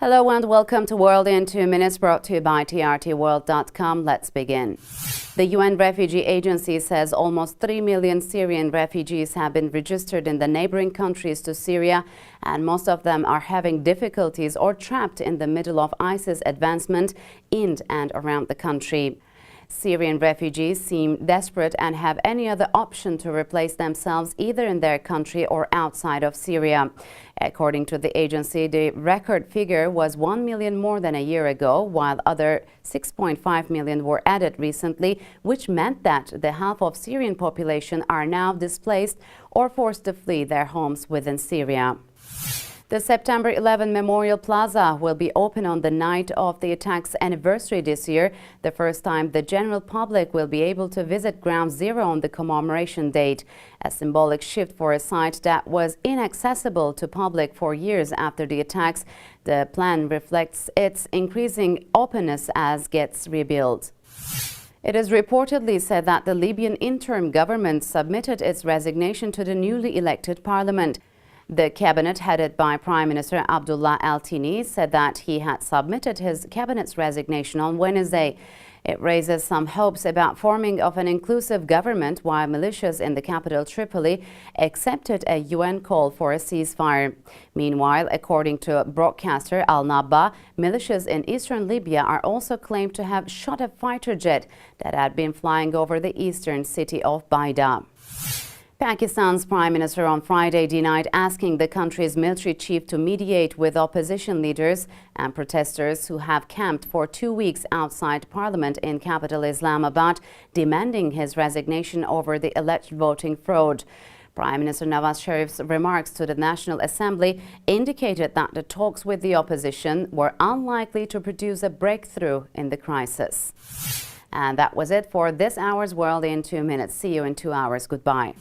Hello and welcome to World in 2 Minutes, brought to you by trtworld.com. Let's begin. The UN Refugee Agency says almost 3 million Syrian refugees have been registered in the neighboring countries to Syria, and most of them are having difficulties or trapped in the middle of ISIS advancement in and around the country. Syrian refugees seem desperate and have any other option to replace themselves either in their country or outside of Syria. According to the agency, the record figure was 1 million more than a year ago, while other 6.5 million were added recently, which meant that the half of Syrian population are now displaced or forced to flee their homes within Syria. The September 11 Memorial Plaza will be open on the night of the attack's anniversary this year, the first time the general public will be able to visit Ground Zero on the commemoration date, a symbolic shift for a site that was inaccessible to public for years after the attacks. The plan reflects its increasing openness as it gets rebuilt. It is reportedly said that the Libyan interim government submitted its resignation to the newly elected parliament. The cabinet, headed by Prime Minister Abdullah Al-Tini, said that he had submitted his cabinet's resignation on Wednesday. It raises some hopes about forming of an inclusive government, while militias in the capital Tripoli accepted a UN call for a ceasefire. Meanwhile, according to broadcaster Al-Nabba, militias in eastern Libya are also claimed to have shot a fighter jet that had been flying over the eastern city of Baida. Pakistan's Prime Minister on Friday denied asking the country's military chief to mediate with opposition leaders and protesters who have camped for 2 weeks outside Parliament in capital Islamabad, demanding his resignation over the alleged voting fraud. Prime Minister Nawaz Sharif's remarks to the National Assembly indicated that the talks with the opposition were unlikely to produce a breakthrough in the crisis. And that was it for this hour's World in 2 Minutes. See you in 2 hours. Goodbye.